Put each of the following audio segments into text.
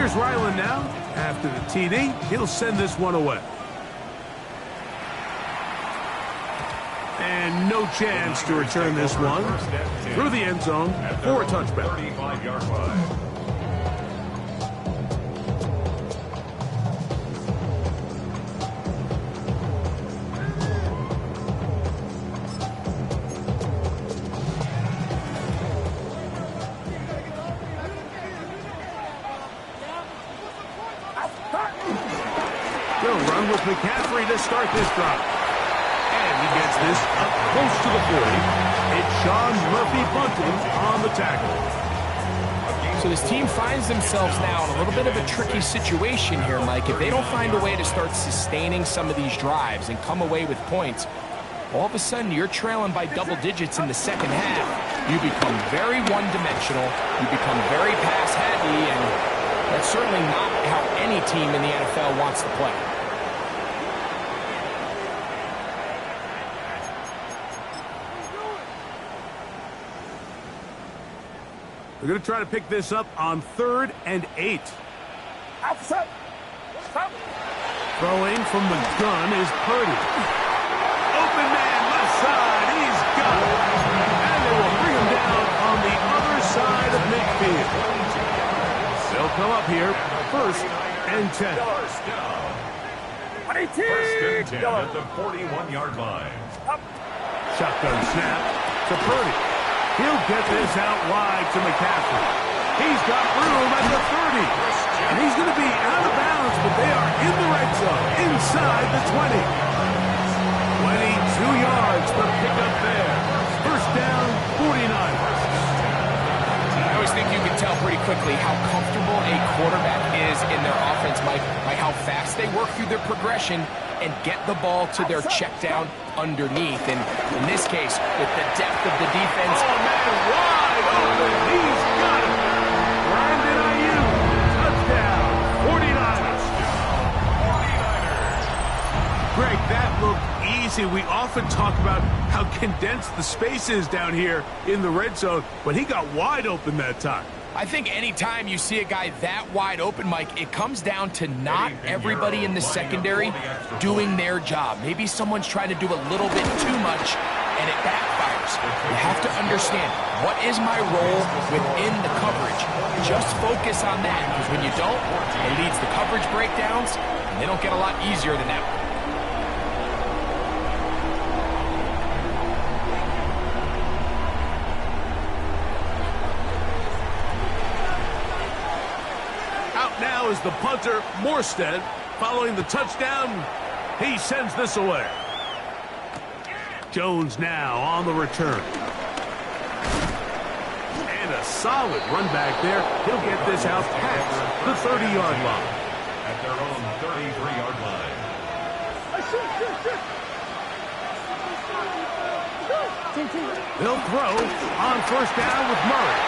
Here's Ryland now. After the TD, he'll send this one away. And no chance to return this one through the end zone for a touchback. 35-yard line. They'll run with McCaffrey to start this drive. And he gets this up close to the 40. It's Sean Murphy bunting on the tackle. So this team finds themselves now in a little bit of a tricky situation here, Mike. If they don't find a way to start sustaining some of these drives and come away with points, all of a sudden you're trailing by double digits in the second half. You become very one-dimensional. You become very pass-heavy, and that's certainly not how any team in the NFL wants to play. They're going to try to pick this up on 3rd and 8. Throwing from the gun is Purdy. Open man, left side. He's got it. And they will bring him down on the other side of midfield. They'll come up here, 1st and 10. First and 10 at the 41-yard line. Shotgun snap to Purdy. He'll get this out wide to McCaffrey. He's got room at the 30. And he's going to be out of bounds, but they are in the red zone, inside the 20. 22 yards for pickup there. First down, 49ers. I always think you can tell pretty quickly how comfortable a quarterback is in their offense, Mike, by how fast they work through their progression and get the ball to their check down underneath. And in this case, with the depth of the defense. Oh, man, wide open. He's got it. Brandon Ayuk, touchdown, 49ers. Greg, that looked easy. We often talk about how condensed the space is down here in the red zone, but he got wide open that time. I think anytime you see a guy that wide open, Mike, it comes down to not everybody in the secondary doing their job. Maybe someone's trying to do a little bit too much, and it backfires. You have to understand, what is my role within the coverage? Just focus on that, because when you don't, it leads to coverage breakdowns, and they don't get a lot easier than that. Now is the punter, Morstead. Following the touchdown, he sends this away. Jones now on the return. And a solid run back there. He'll get this out past the 30-yard line. At their own 33-yard line. They'll throw on 1st down with Murray.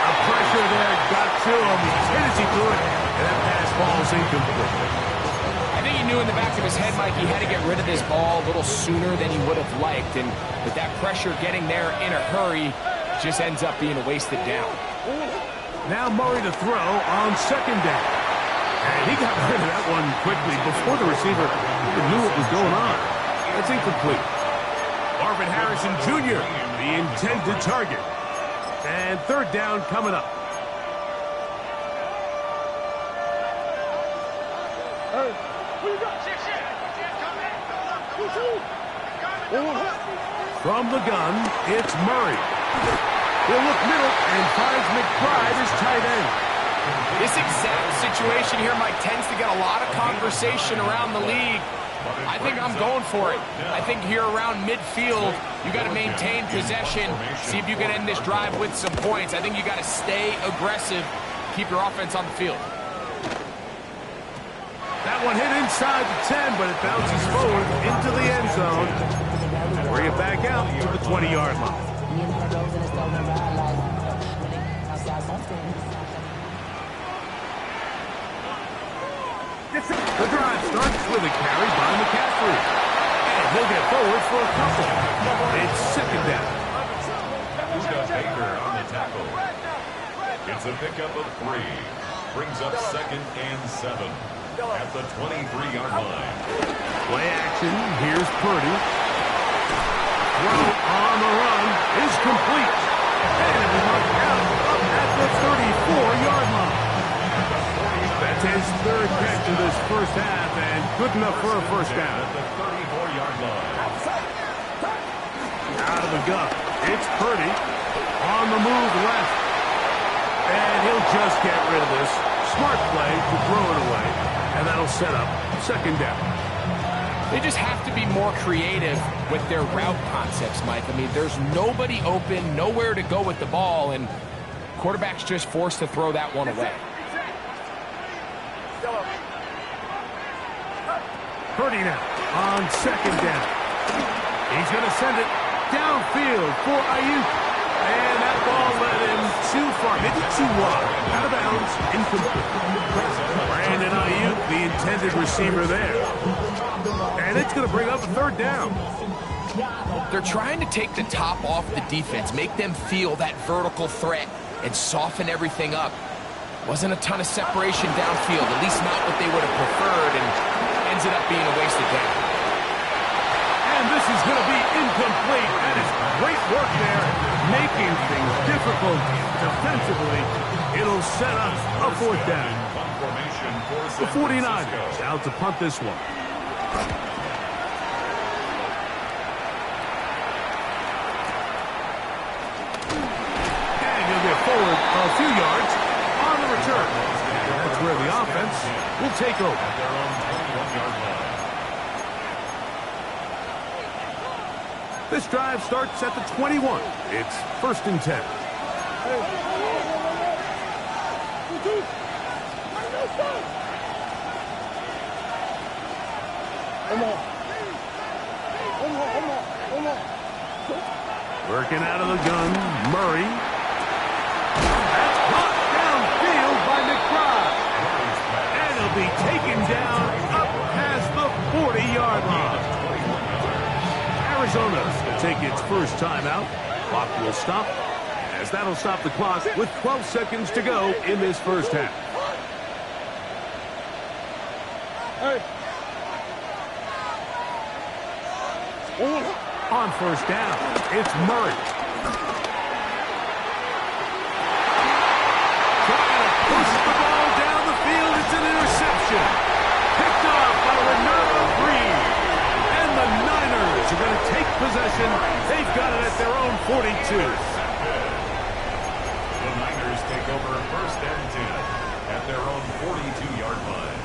A pressure there got to him. As hit as he threw it, and that pass falls incomplete. I think he knew in the back of his head, Mike, he had to get rid of this ball a little sooner than he would have liked. And with that pressure getting there in a hurry, just ends up being a wasted down. Now Murray to throw on 2nd down. And he got rid of that one quickly before the receiver even knew what was going on. That's incomplete. Marvin Harrison Jr., the intended target. And 3rd down coming up. From the gun, it's Murray. He'll look middle and finds McBride as tight end. This exact situation here, Mike, tends to get a lot of conversation around the league. I think I'm going for it. I think here around midfield, you got to maintain possession, see if you can end this drive with some points. I think you got to stay aggressive, keep your offense on the field. That one hit inside the 10, but it bounces forward into the end zone. Bring it back out to the 20-yard line. The drive starts with a carry by McCaffrey. And he'll get forward for a couple. It's 2nd down. Baker on the tackle. It's a pickup of 3. brings up 2nd and 7 at the 23-yard line. Play action. Here's Purdy. Throw on the run is complete. And it is marked out up at the 34-yard line. That's his 3rd catch of this first half, and good enough for a first down. At the 34-yard line. Out of the gun. It's Purdy. On the move left. And he'll just get rid of this. Smart play to throw it away. And that'll set up 2nd down. They just have to be more creative with their route concepts, Mike. I mean, there's nobody open, nowhere to go with the ball, and quarterback's just forced to throw that one away. Purdy now on 2nd down. He's going to send it downfield for Ayuk. And that ball led him too far, maybe too wide. Out of bounds, incomplete. Brandon Ayuk, the intended receiver there. And it's going to bring up a 3rd down. They're trying to take the top off the defense, make them feel that vertical threat, and soften everything up. Wasn't a ton of separation downfield, at least not what they would have preferred, and ended up being a wasted down. And this is going to be incomplete. That is great work there, making things difficult defensively. It'll set up a 4th down. The 49ers out to punt this one. And he'll get forward a few yards on the return. That's where the offense will take over. At their own 21-yard line. This drive starts at the 21. It's 1st and 10. Working out of the gun, Murray. That's caught downfield by McBride. And he'll be taken down up past the 40-yard line. Arizona will take its first timeout. Clock will stop, as that'll stop the clock with 12 seconds to go in this first half. On 1st down, it's Murray. Trying to push the ball down the field. It's an interception. Picked off by Renard Green. And the Niners are going to take possession. They've got it at their own 42. The Niners take over 1st and 10 at their own 42-yard line.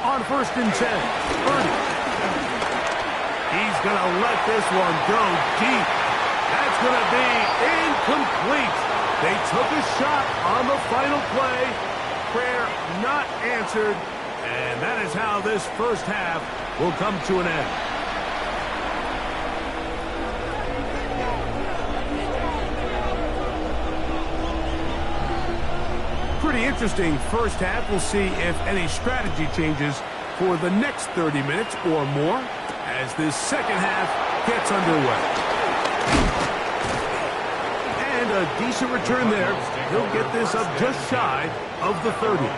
On 1st and 10, Purdy. He's going to let this one go deep. That's going to be incomplete. They took a shot on the final play. Prayer not answered. And that is how this first half will come to an end. Pretty interesting first half. We'll see if any strategy changes for the next 30 minutes or more as this second half gets underway. And a decent return there. He'll get this up just shy of the 30.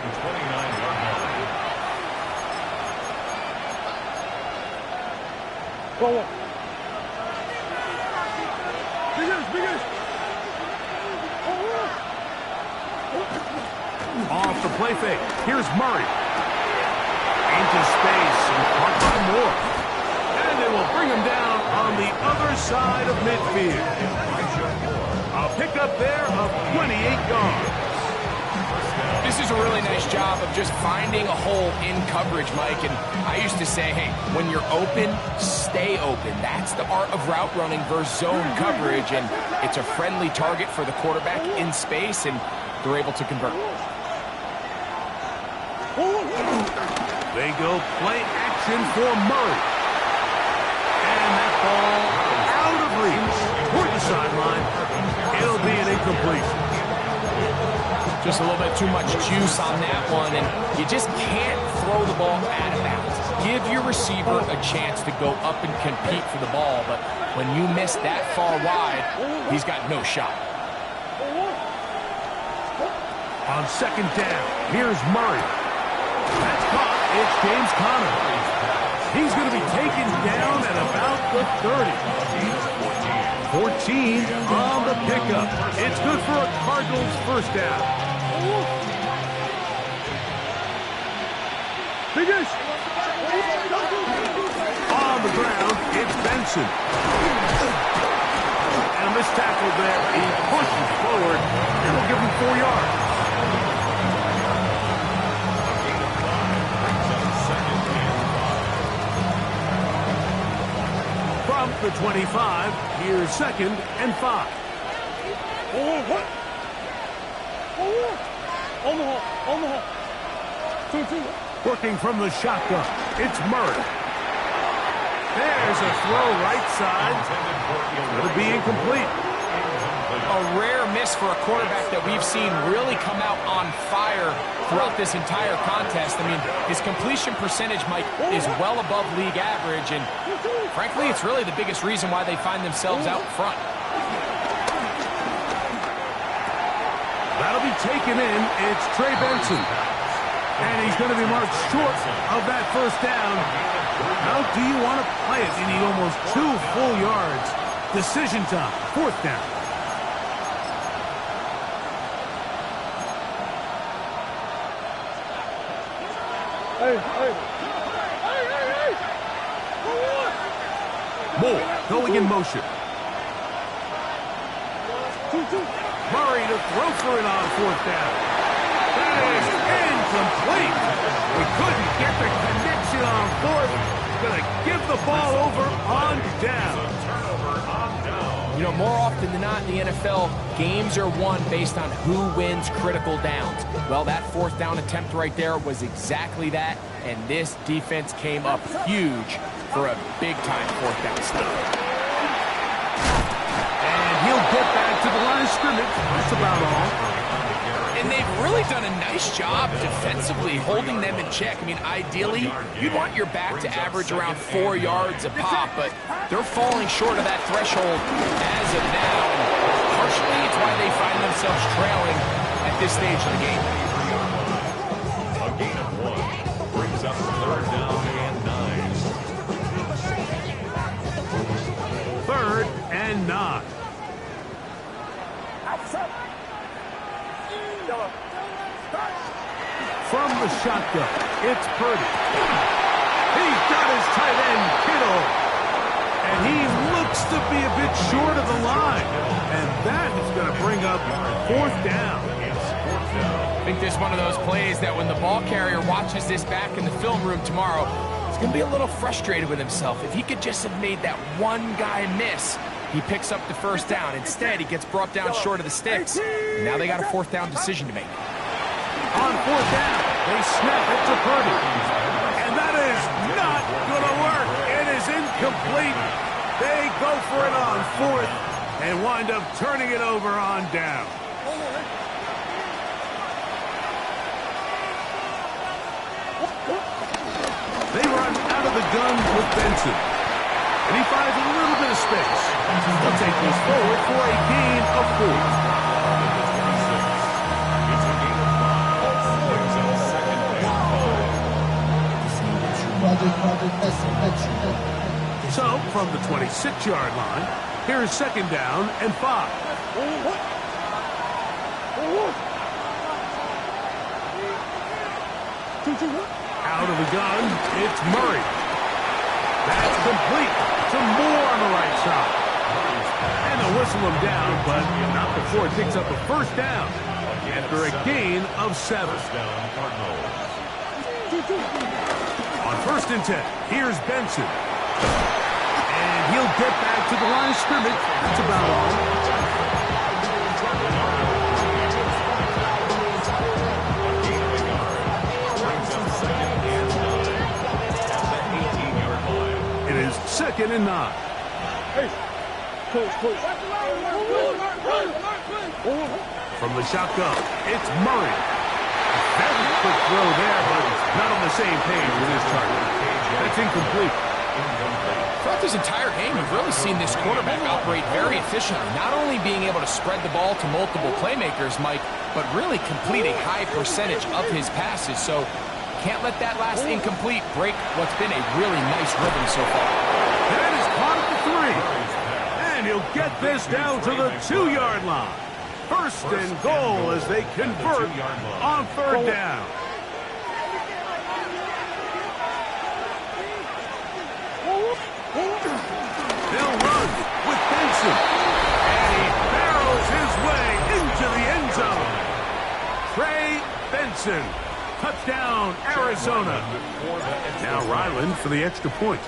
Off the play fake. Here's Murray. Into space and caught by Moore. And they will bring him down on the other side of midfield. A pickup there of 28 yards. This is a really nice job of just finding a hole in coverage, Mike. And I used to say, hey, when you're open, stay open. That's the art of route running versus zone coverage. And it's a friendly target for the quarterback in space, and they're able to convert. They go play action for Murray. And that ball out of reach toward the sideline. It'll be an incomplete. Just a little bit too much juice on that one, and you just can't throw the ball out of bounds. Give your receiver a chance to go up and compete for the ball, but When you miss that far wide, he's got no shot. On second down, here's Murray. That's caught. It's James Conner. He's going to be taken down at about the 30. 14 on the pickup. It's good for a Cardinals first down. On the ground, it's Benson. And a missed tackle there. He pushes forward, and we'll give him 4 yards. From the 25, here's 2nd and 5. Working from the shotgun, it's Murray. There's a throw right side. It'll be incomplete. A rare miss for a quarterback that we've seen really come out on fire throughout this entire contest. I mean, his completion percentage, Mike, is well above league average, and frankly, it's really the biggest reason why they find themselves out front. That'll be taken in. It's Trey Benson. And he's going to be marked short of that first down. How do you want to play it? You need almost 2 full yards. Decision time, 4th down. Moore going in motion. Murray to throw for it on 4th down. That is incomplete. We couldn't get the connection on 4th. Going to give the ball over on down. You know, more often than not in the NFL, games are won based on who wins critical downs. Well, that 4th down attempt right there was exactly that, and this defense came up huge for a big-time 4th down stop. And he'll get back to the line of scrimmage. That's about all. And they've really done a nice job defensively holding them in check. I mean, ideally, you'd want your back to average around 4 yards a pop, but they're falling short of that threshold as of now. And partially, it's why they find themselves trailing at this stage of the game. A gain of 1 brings up 3rd down and 9. 3rd and 9. From the shotgun, it's Purdy. He's got his tight end, Kittle. And he looks to be a bit short of the line. And that is going to bring up 4th down. I think this is one of those plays that when the ball carrier watches this back in the film room tomorrow, he's going to be a little frustrated with himself. If he could just have made that one guy miss, he picks up the 1st down. Instead, he gets brought down short of the sticks. And now they got a 4th down decision to make. On 4th down, they snap it to Purdy. And that is not going to work. It is incomplete. They go for it on 4th and wind up turning it over on down. They run out of the gun with Benson. And he finds a little bit of space. They'll take this forward for a gain of 4. So, from the 26-yard line, here's 2nd down and 5. Out of the gun, it's Murray. That's complete to Moore on the right side. And they'll whistle him down, but not before it picks up a 1st down after a gain of 7. On 1st and 10, here's Benson. And he'll get back to the line of scrimmage. That's about all. It is 2nd and 9. From the shotgun, it's Murray. Very quick throw there, but not on the same page with his target. That's incomplete. Throughout this entire game, we've really seen this quarterback operate very efficiently, not only being able to spread the ball to multiple playmakers, Mike, but really complete a high percentage of his passes. So can't let that last incomplete break what's been a really nice rhythm so far. That is caught at the 3. And he'll get this down to the 2-yard line. First and goal as they convert on 3rd down. They'll run with Benson. And he barrels his way into the end zone. Trey Benson. Touchdown, Arizona. Now Ryland for the extra point.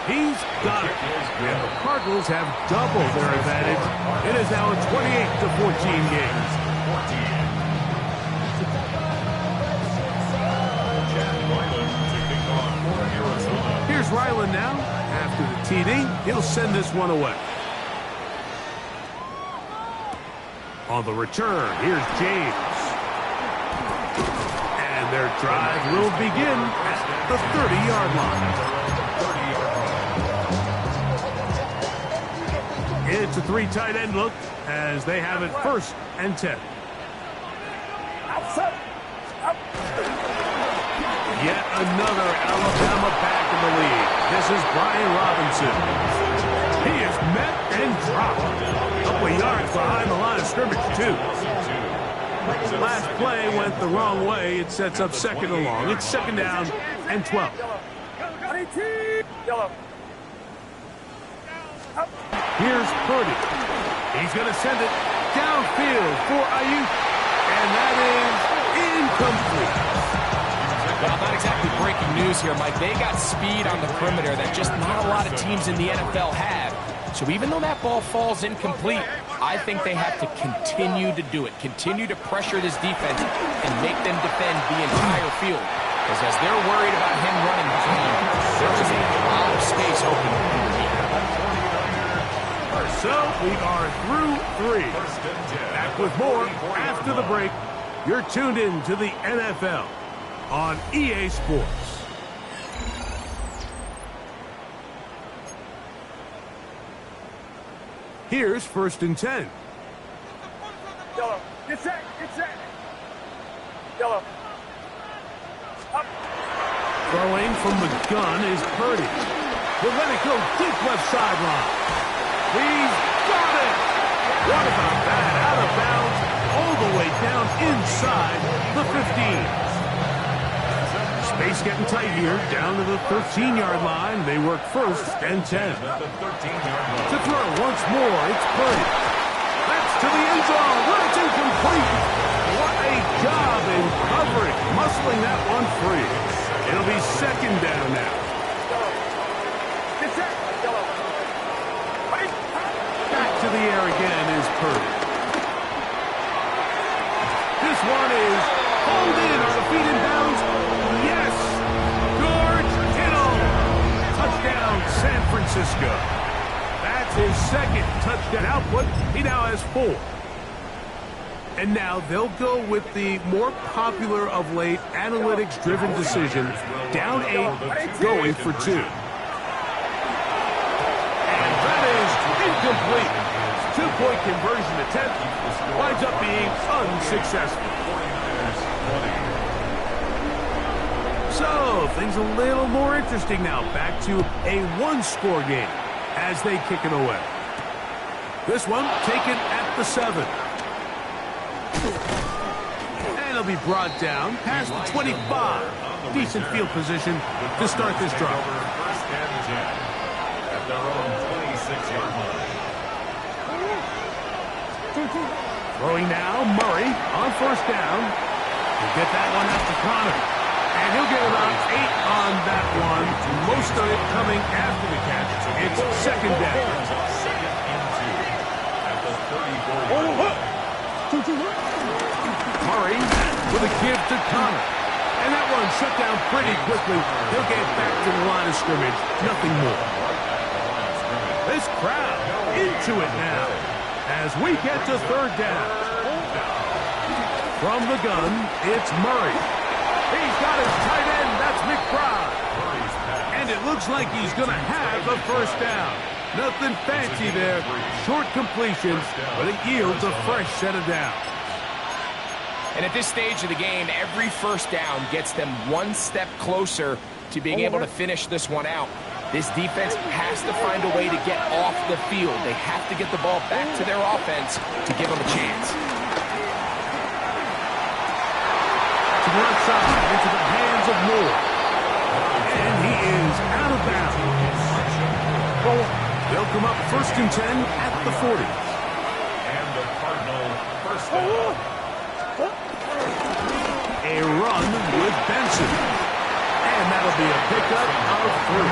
He's got it. And the Cardinals have doubled their advantage. It is now a 28-14 game. Here's Ryland now. After the TD, he'll send this one away. On the return, here's James. And their drive will begin at the 30-yard line. It's a 3 tight end look as they have it 1st and 10. Yet another Alabama back in the lead. This is Brian Robinson. He is met and dropped. A couple of yards behind the line of scrimmage, too. Last play went the wrong way. It sets up 2nd and long. It's 2nd down and 12. Here's Purdy. He's going to send it downfield for Ayuk. And that is incomplete. Well, not exactly breaking news here, Mike. They got speed on the perimeter that just not a lot of teams in the NFL have. So even though that ball falls incomplete, I think they have to continue to do it. Continue to pressure this defense and make them defend the entire field. Because as they're worried about him running behind, there is a lot of space open underneath. So we are through 3. Back with more after the break. You're tuned in to the NFL on EA Sports. Here's 1st and 10. Yellow. Get set. Get set. Yellow. Up. Throwing from the gun is Purdy. He'll let it go deep left sideline. He's got it. What about that? Out of bounds all the way down inside the 15. Space getting tight here, down to the 13-yard line. They work 1st and 10. To throw once more, it's Purdy. That's to the end zone, where it's incomplete. What a job in covering, muscling that one free. It'll be 2nd down now. Back to the air again is Purdy. This one is hauled in on the feet in bounds. Yes! George Kittle! Touchdown, San Francisco. That's his 2nd touchdown output. He now has 4. And now they'll go with the more popular of late analytics-driven decision. Down 8, going for 2. And that is incomplete. 2-point conversion attempt winds up being unsuccessful. So, things a little more interesting now. Back to a 1-score game as they kick it away. This one taken at the 7. And it'll be brought down past the 25. Decent field position to start this drive. First and 10 at their own 26-yard line. Throwing now, Murray on 1st down. He'll get that one out to Connor. And he'll get about 8 on that one. Most of it coming after the catch. It's 2nd down. 2nd and 2 at the 34-yard line. Murray with a give to Connor. And that one shut down pretty quickly. He'll get back to the line of scrimmage. Nothing more. This crowd into it now as we get to 3rd down. From the gun, it's Murray. He's got his tight end. That's McBride. And it looks like he's going to have the first down. Nothing fancy there. Short completion, but it yields a fresh set of downs. And at this stage of the game, every first down gets them one step closer to being able to finish this one out. This defense has to find a way to get off the field. They have to get the ball back to their offense to give them a chance. To the left side, into the hands of Moore. And he is out of bounds. They'll come up 1st and 10 at the 40. And the Cardinal first down. A run with Benson. And that'll be a pickup of 3.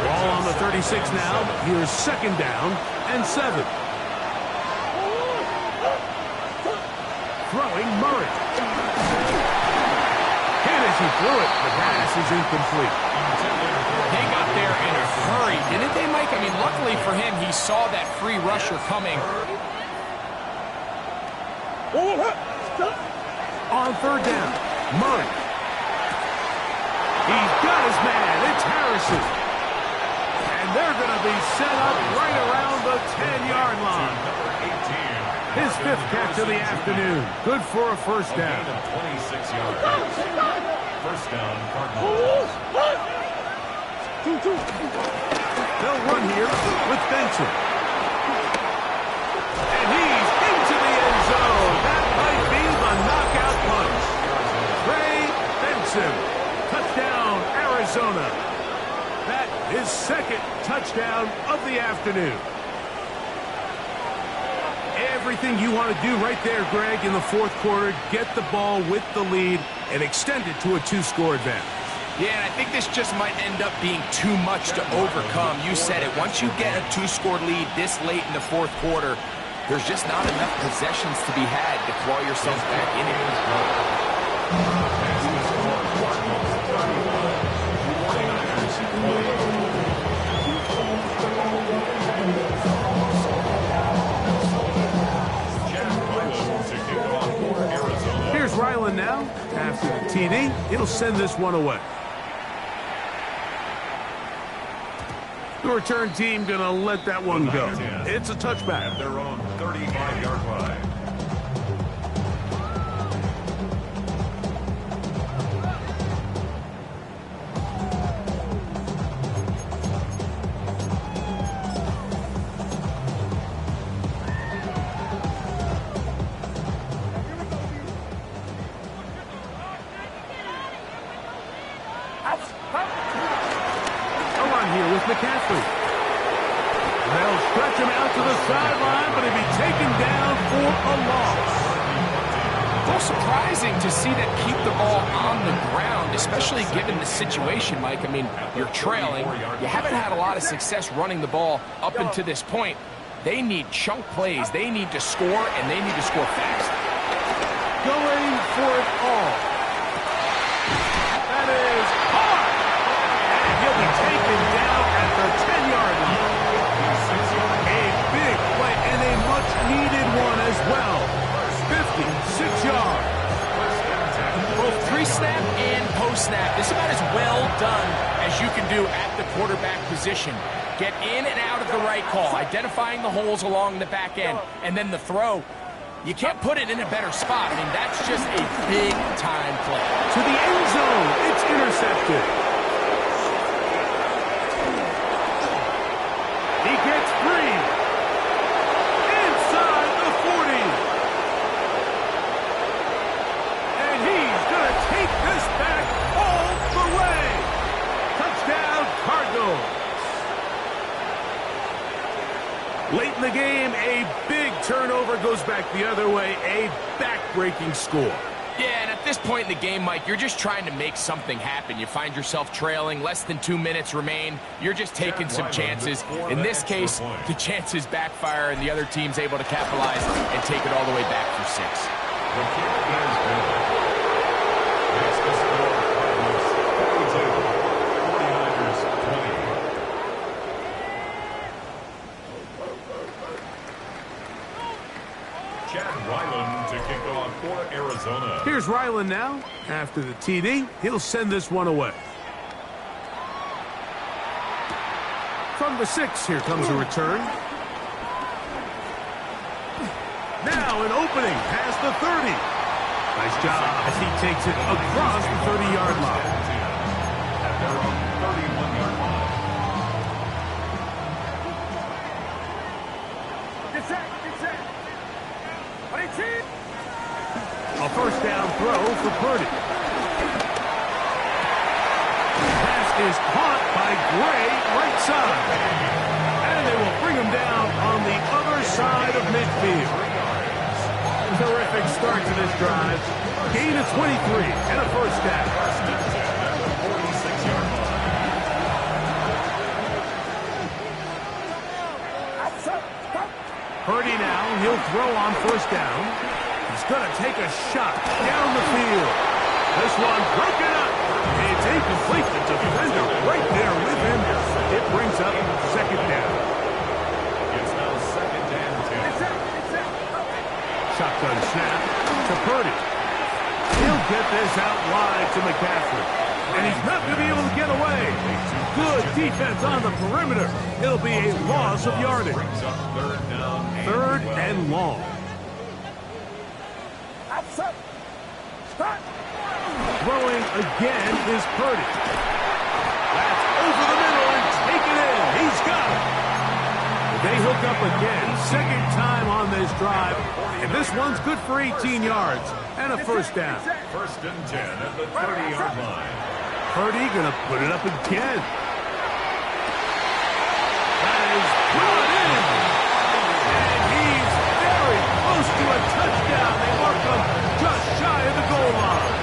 Ball on the 36 now. Here's 2nd down and 7. Throwing Murray. As he threw it, the pass is incomplete. They got there in a hurry, didn't they, Mike? I mean, luckily for him, he saw that free rusher coming. On 3rd down, Murray. He's got his man. It's Harrison. And they're going to be set up right around the 10-yard line. His 5th catch of the afternoon. Good for a first down. 26 yards. First down, Cardinals. They'll run here with Benson. And he's into the end zone. That might be the knockout punch. Trey Benson. Touchdown, Arizona. That is 2nd touchdown of the afternoon. Everything you want to do right there, Greg, in the 4th quarter, get the ball with the lead and extend it to a 2-score advantage. Yeah, and I think this just might end up being too much to overcome. You said it. Once you get a 2-score lead this late in the 4th quarter, there's just not enough possessions to be had to claw yourself back in it. Here's Ryland now. After the TD, it'll send this one away. The return team going to let that one go. It's a touchback. At their own 35-yard line. McCaffrey. They'll stretch him out to the sideline, but he'll be taken down for a loss. Well, surprising to see them keep the ball on the ground, especially given the situation, Mike. I mean, you're trailing. You haven't had a lot of success running the ball up until this point. They need chunk plays. They need to score, and they need to score fast. Going for it all. That is hard. And he'll be taken down at the 10-yard line. A big play and a much-needed one as well. 56 yards. Both pre-snap and post-snap. This is about as well done as you can do at the quarterback position. Get in and out of the right call, identifying the holes along the back end, and then the throw. You can't put it in a better spot. I mean, that's just a big-time play. To the end zone, it's intercepted. He gets free. Inside the 40. And he's going to take this back all the way. Touchdown, Cardinals. Late in the game, a big turnover goes back the other way, a back-breaking score. Yeah, and at this point in the game, Mike, you're just trying to make something happen. You find yourself trailing, less than 2 minutes remain. You're just taking some chances. In this case, the chances backfire, and the other team's able to capitalize and take it all the way back for 6. The kick is good. That's the score. Cardinals 42, 49ers 20. Chad Ryland to kick off for Arizona. Arizona. Here's Ryland now. After the TD, he'll send this one away. From the 6, here comes a return. Now an opening past the 30. Nice job as he takes it across the 30-yard line. At their own 31-yard line. Get set. A first down throw for Purdy. Pass is caught by Gray right side. And they will bring him down on the other side of midfield. Terrific start to this drive. Gain of 23 and a first down. 46-yard line. Purdy now, he'll throw on first down. He's going to take a shot down the field. This one broken up. It's incomplete. The defender right there with him. It brings up second down. It's now second and 10. Shotgun snap to Purdy. He'll get this out wide to McCaffrey. And he's not going to be able to get away. Good defense on the perimeter. It'll be a loss of yardage. Brings up third down. Third and long. Throwing again is Purdy. That's over the middle and taken in. He's got it. They hook up again. Second time on this drive. And this one's good for 18 yards and a first down. First and 10 at the 30-yard line. Purdy going to put it up again. That is brought in. And he's very close to a touchdown. They mark him just shy of the goal line.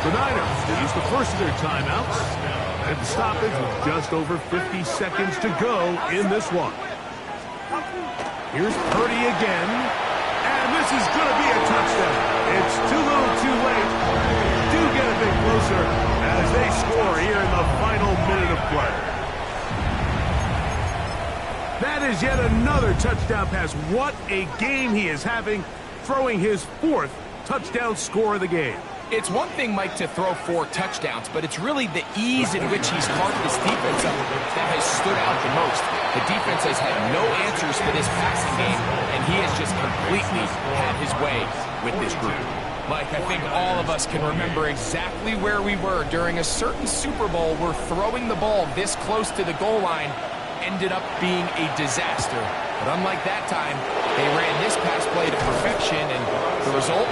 The Niners use the first of their timeouts. And the stoppage with just over 50 seconds to go in this one. Here's Purdy again. And this is going to be a touchdown. It's too little too late. Do get a bit closer as they score here in the final minute of play. That is yet another touchdown pass. What a game he is having, throwing his 4th touchdown score of the game. It's one thing, Mike, to throw 4 touchdowns, but it's really the ease in which he's carved this defense up that has stood out the most. The defense has had no answers for this passing game, and he has just completely had his way with this group. Mike, I think all of us can remember exactly where we were during a certain Super Bowl where throwing the ball this close to the goal line ended up being a disaster. But unlike that time, they ran this pass play to perfection, and the result?